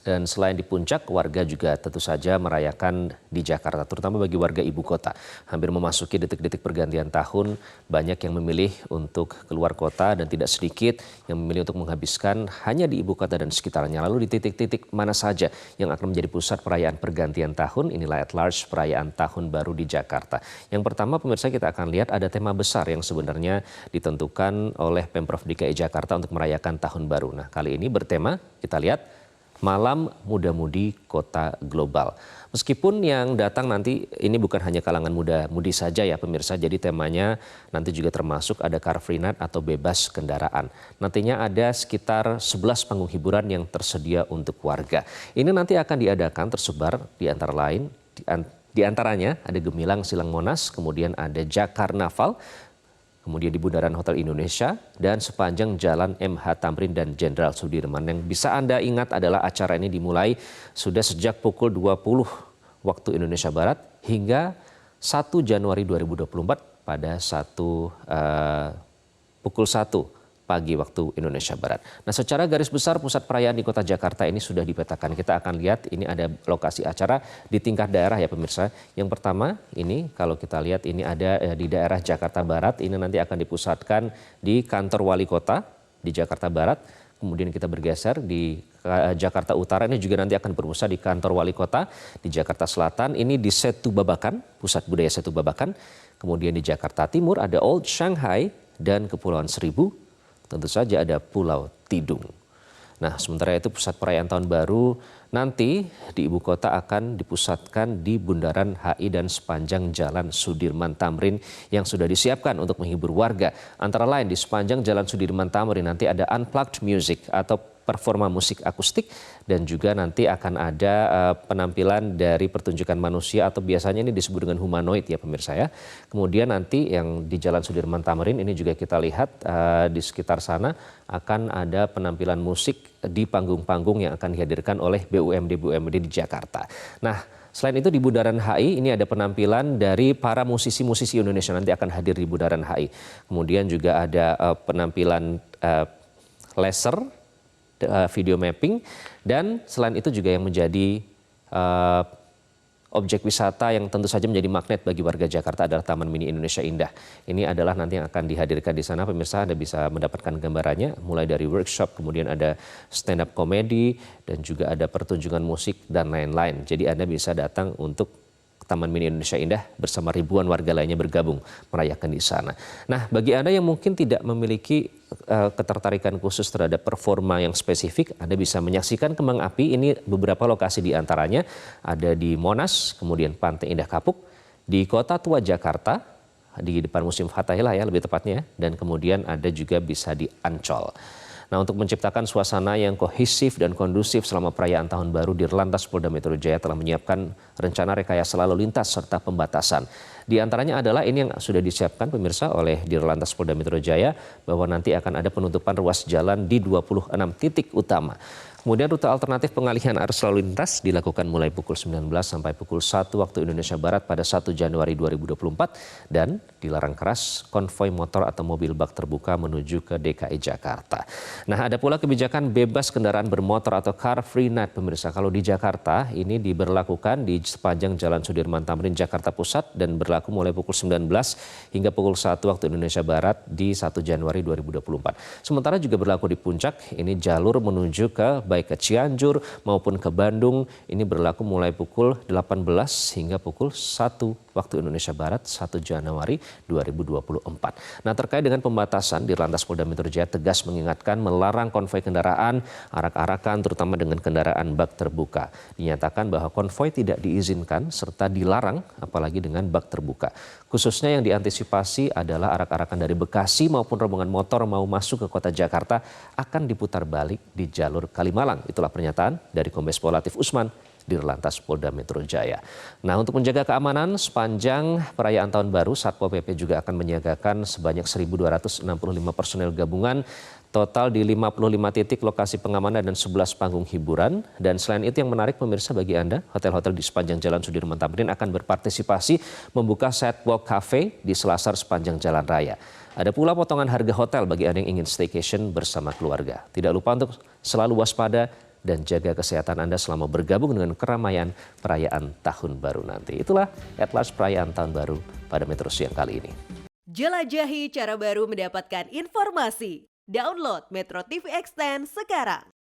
Dan selain di puncak, warga juga tentu saja merayakan di Jakarta, terutama bagi warga ibu kota. Hampir memasuki detik-detik pergantian tahun, banyak yang memilih untuk keluar kota dan tidak sedikit yang memilih untuk menghabiskan hanya di ibu kota dan sekitarnya. Lalu di titik-titik mana saja yang akan menjadi pusat perayaan pergantian tahun, inilah at large perayaan tahun baru di Jakarta. Yang pertama pemirsa, kita akan lihat ada tema besar yang sebenarnya ditentukan oleh Pemprov DKI Jakarta untuk merayakan tahun baru. Nah, kali ini bertema, kita lihat, Malam Muda-Mudi Kota Global. Meskipun yang datang nanti ini bukan hanya kalangan muda-mudi saja ya pemirsa, jadi temanya nanti juga termasuk ada Car Free Night atau bebas kendaraan. Nantinya ada sekitar 11 panggung hiburan yang tersedia untuk warga. Ini nanti akan diadakan tersebar di antara lain, di antaranya ada Gemilang Silang Monas, kemudian ada Jakarnaval, kemudian di Bundaran Hotel Indonesia, dan sepanjang Jalan MH Tamrin dan Jenderal Sudirman. Yang bisa Anda ingat adalah acara ini dimulai sudah sejak pukul 20 waktu Indonesia Barat hingga 1 Januari 2024 pada pukul 1 pagi waktu Indonesia Barat. Nah, secara garis besar pusat perayaan di kota Jakarta ini sudah dipetakan. Kita akan lihat ini ada lokasi acara di tingkat daerah ya pemirsa. Yang pertama ini kalau kita lihat ini ada di daerah Jakarta Barat. Ini nanti akan dipusatkan di kantor wali kota di Jakarta Barat. Kemudian kita bergeser di Jakarta Utara, ini juga nanti akan berpusat di kantor wali kota. Di Jakarta Selatan ini di Setu Babakan, pusat budaya Setu Babakan. Kemudian di Jakarta Timur ada Old Shanghai dan Kepulauan Seribu. Tentu saja ada Pulau Tidung. Nah, sementara itu pusat perayaan tahun baru nanti di ibu kota akan dipusatkan di Bundaran HI dan sepanjang Jalan Sudirman Tamrin yang sudah disiapkan untuk menghibur warga. Antara lain di sepanjang Jalan Sudirman Tamrin nanti ada unplugged music atau performa musik akustik, dan juga nanti akan ada penampilan dari pertunjukan manusia atau biasanya ini disebut dengan humanoid ya pemirsa ya. Kemudian nanti yang di Jalan Sudirman Tamrin ini juga kita lihat di sekitar sana akan ada penampilan musik di panggung-panggung yang akan dihadirkan oleh BUMD-BUMD di Jakarta. Nah, selain itu di Bundaran HI ini ada penampilan dari para musisi-musisi Indonesia nanti akan hadir di Bundaran HI. Kemudian juga ada penampilan laser, video mapping, dan selain itu juga yang menjadi objek wisata yang tentu saja menjadi magnet bagi warga Jakarta adalah Taman Mini Indonesia Indah. Ini adalah nanti yang akan dihadirkan di sana. Pemirsa, Anda bisa mendapatkan gambarannya mulai dari workshop, kemudian ada stand up comedy, dan juga ada pertunjukan musik dan lain-lain. Jadi Anda bisa datang untuk Taman Mini Indonesia Indah bersama ribuan warga lainnya bergabung merayakan di sana. Nah, bagi Anda yang mungkin tidak memiliki ketertarikan khusus terhadap performa yang spesifik, Anda bisa menyaksikan kembang api. Ini beberapa lokasi di antaranya ada di Monas, kemudian Pantai Indah Kapuk, di Kota Tua Jakarta, di depan Museum Fathahillah ya lebih tepatnya, dan kemudian ada juga bisa di Ancol. Nah, untuk menciptakan suasana yang kohesif dan kondusif selama perayaan Tahun Baru, Dirlantas Polda Metro Jaya telah menyiapkan rencana rekayasa lalu lintas serta pembatasan. Di antaranya adalah ini yang sudah disiapkan pemirsa oleh Dirlantas Polda Metro Jaya, bahwa nanti akan ada penutupan ruas jalan di 26 titik utama. Kemudian rute alternatif pengalihan arus lalu lintas dilakukan mulai pukul 19 sampai pukul 1 waktu Indonesia Barat pada 1 Januari 2024 dan dilarang keras konvoi motor atau mobil bak terbuka menuju ke DKI Jakarta. Nah, ada pula kebijakan bebas kendaraan bermotor atau Car Free Night pemirsa. Kalau di Jakarta ini diberlakukan di sepanjang Jalan Sudirman Tamrin Jakarta Pusat dan berlaku mulai pukul 19 hingga pukul 1 waktu Indonesia Barat di 1 Januari 2024. Sementara juga berlaku di puncak, ini jalur menuju ke baik ke Cianjur maupun ke Bandung ini berlaku mulai pukul 18 hingga pukul 1 waktu Indonesia Barat 1 Januari 2024. Nah, terkait dengan pembatasan, Dirlantas Polda Metro Jaya tegas mengingatkan melarang konvoi kendaraan arak-arakan terutama dengan kendaraan bak terbuka. Dinyatakan bahwa konvoi tidak diizinkan serta dilarang apalagi dengan bak terbuka. Khususnya yang diantisipasi adalah arak-arakan dari Bekasi maupun rombongan motor mau masuk ke kota Jakarta akan diputar balik di jalur Kalimalang. Itulah pernyataan dari Kombes Pol Latif Usman, Dirlantas Polda Metro Jaya. Nah, untuk menjaga keamanan sepanjang perayaan Tahun Baru, Satpol PP juga akan menyiagakan sebanyak 1.265 personel gabungan total di 55 titik lokasi pengamanan dan 11 panggung hiburan. Dan selain itu yang menarik pemirsa bagi Anda, hotel-hotel di sepanjang Jalan Sudirman Tamrin akan berpartisipasi membuka sidewalk cafe di selasar sepanjang jalan raya. Ada pula potongan harga hotel bagi Anda yang ingin staycation bersama keluarga. Tidak lupa untuk selalu waspada dan jaga kesehatan Anda selama bergabung dengan keramaian perayaan Tahun Baru nanti. Itulah At Large perayaan Tahun Baru pada Metro Siang kali ini. Jelajahi cara baru mendapatkan informasi. Download Metro TV Extend sekarang.